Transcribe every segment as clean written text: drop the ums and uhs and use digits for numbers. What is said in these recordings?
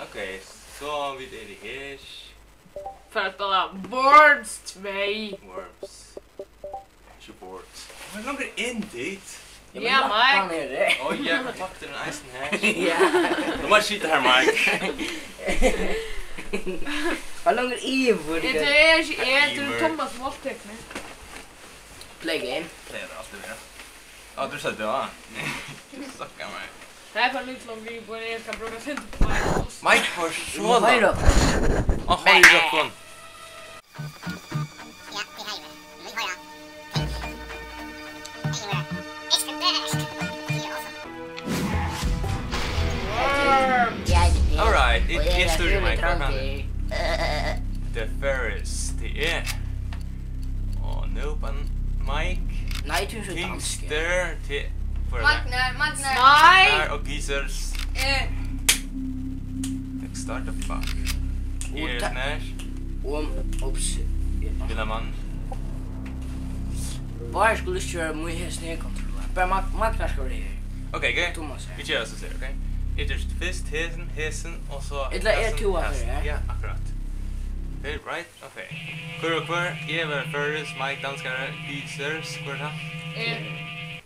Okej, så vid är det här. För att spela Worms 2. Worms. 20 Worms. Hur långt är in dit? Ja, Mike. Oj, jävla tack till den isen här. Ja. De har skit här, Mike. Hur långt är Ivor? Det är inte Thomas våldtäkter. Play game. Det är alltid det. Ja, du sa det, va? Stacka mig. Det här är för lite vi på en ska bruka sig inte på Mike. Mike får så Hej då. Åh, hej då. Alright, det är större Mike. The Ferris, det är... Och nu på Mike. Nej, du är så dansk. Kingster till... Magnar. Där och Geezers. Start the fuck. Here's Nash. Oops. Villaman. Var skulle du köra muy snedkontroller? Bara Magnar ska vara det här. Okej, okej. Thomas här. Vi kör så ser okej? Ytterst först hesen och så... Eller är två av det? Ja, akkurat. Okay, right? Okej. Kvar och kvar. Ever, Ferris, Mike, danskare, Geezers, kvar det Nej.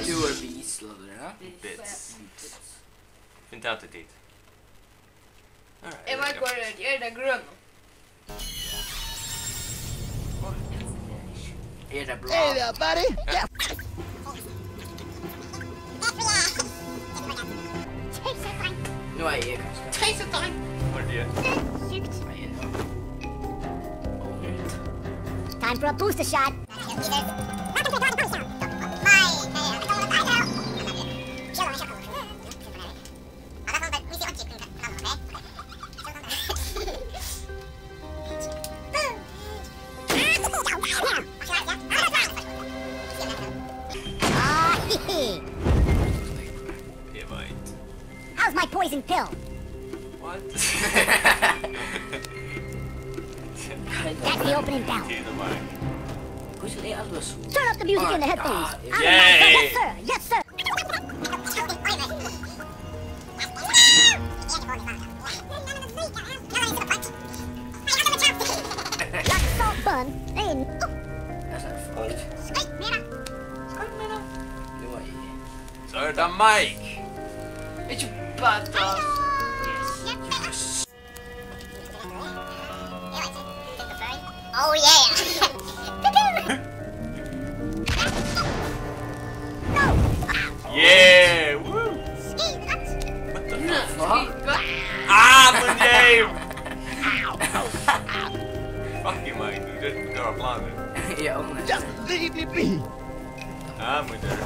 Du är bisel eller? Bits. Fint alltid dit. Jag vet vad det är, det gröna. Är det bra? Hey there, buddy. Yeah. Nu är jag ganska. Taste time. Vad är det? Time for a booster shot. How's my poison pill? What? That's the opening bell. Till och med. Hur ser det alldeles? Turn up the music in the headphones. Yay! Yes, sir. Yes, sir. Like a salt bun. And That's not fucked. Nu är jag. Så är det Mike. It's badass. oh yeah. Yeah! Woo! What the fuck? Ah, men Dave! Fuck you, Mike. Du har planer. Ja, men... Just leave me be. Ah, men där.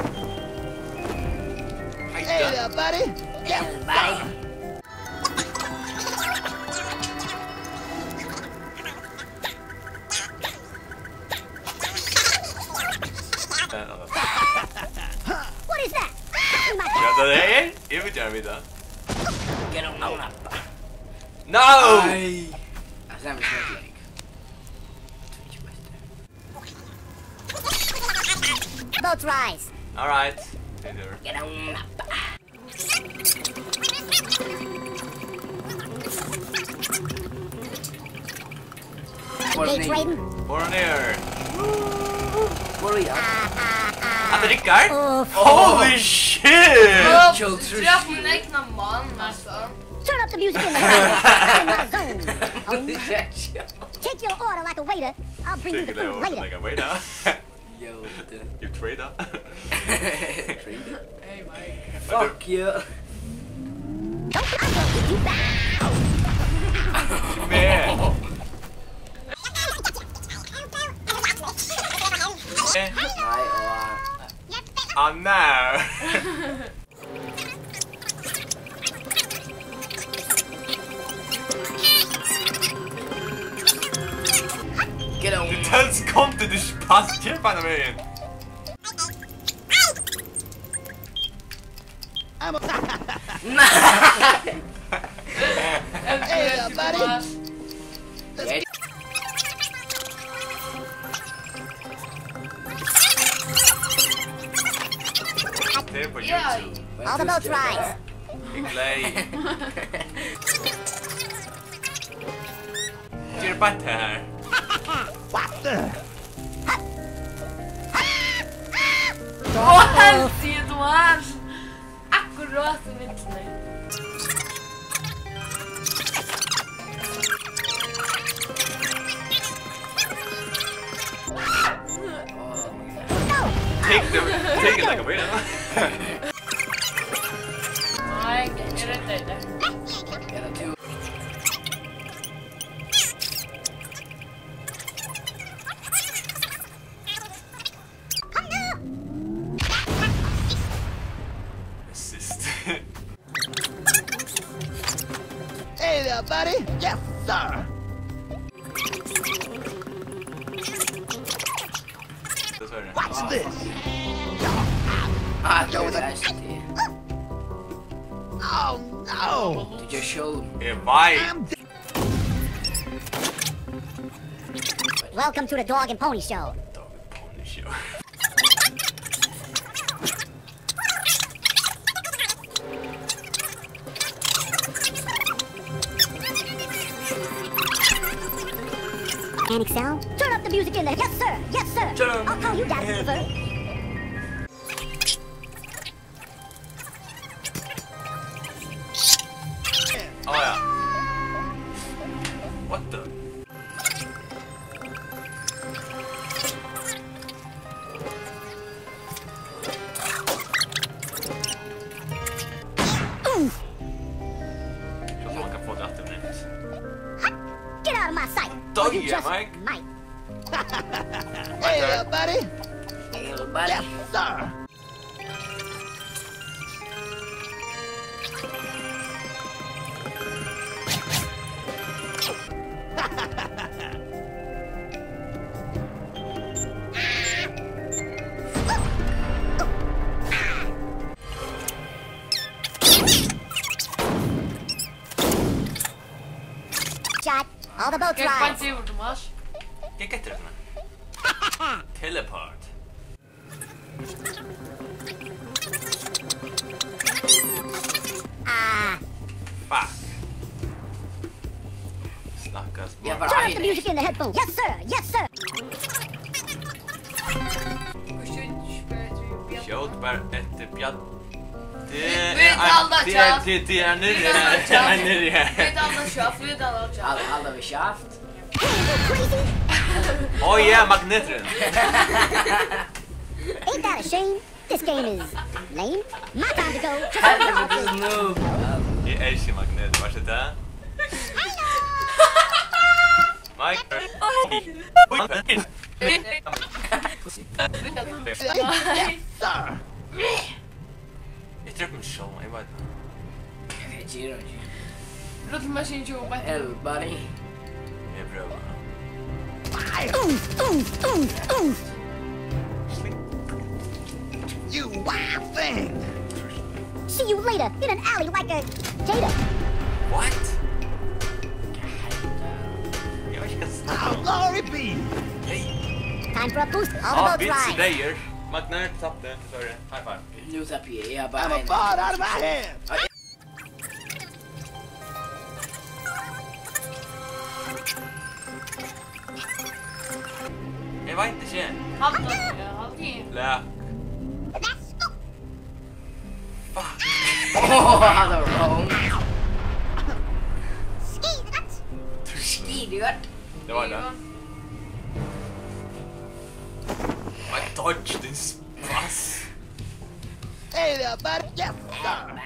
Hey there, buddy. Yeah, Bye. What is that? Ja, det är jag vet jag vidare. Get on now, nappa. No! Nej. Alltså, I'm just like... Boats rise. All right. Tidur. Get on nappa. Gates Raiden. Får ner. Börja. Han dricker. Oof. Holy shit! Träff min egna man alltså. Turn up the music in the house. In my zone. Oh, take your order like a waiter. I'll bring you the Tycker det food var later. like a waiter. Yo, You trader. Hey Mike. fuck you. Don't I will eat you back. Man. Nej, Oh no. get on. Du töns konto du pass kämparna med en. I'm a Hey buddy. Det är på Ja. YouTube. all the boats rise. Glej. Gör bara det här. Åh, helsike, Thomas! Akkurat som inte mig. Take it like a winner. Nej, är det inte? Assist. Hey there, buddy. Yes, sir. Watch this. Ah, det var värst det. Oh no. Du just show me. Why? Welcome to the Dog and Pony Show. Dog and Pony Show. And Excel, turn up the music in there. Yes, sir. Yes, sir. Turn up I'll call you Daddy first. Oh yeah. What the? Jag tror man kan få det att det blir. Get out of my sight. Dog Or you yeah, just Mike. might. Hey there, buddy. Hey, little buddy. Yes, sir. Shot. All the boats Kijk, rise. wat zie Thomas? Kijk efter den. Teleport. Ah. Fuck. Snackas Jag bara. bara, Turn up the music in the headphones. Yes, sir. Yes, sir. Kjot bara ett bjad. Vet alla tjaff. Det är nu. Vet alla tjaff, vet alla tjaff. alla vi shaft. Crazy. Oh yeah, magnetren. Ain't that a shame? This game is lame. My time to go. Helvete noob. Det är ju magnet, vart är det? Mike. Yes, sir. Jag tror på en show, jag vet inte. Jag vet inte. Låt mig se Joe bara. Hell buddy. Jag prövar. You wild thing. See you later in an alley like a gator. What? Jag vet inte. How glory be. Hej. Time for a boost. All the Ja, boats Vince rise. Slayer. Magnet tappade, sorry. High five. Nu tappar jag bara I'm a ball out of my hand. Jag var inte känd. Halvtid. Lä. Åh, han var wrong. Idiot. Det var det. I dodged this bus. Hey there, buddy. Yes, sir.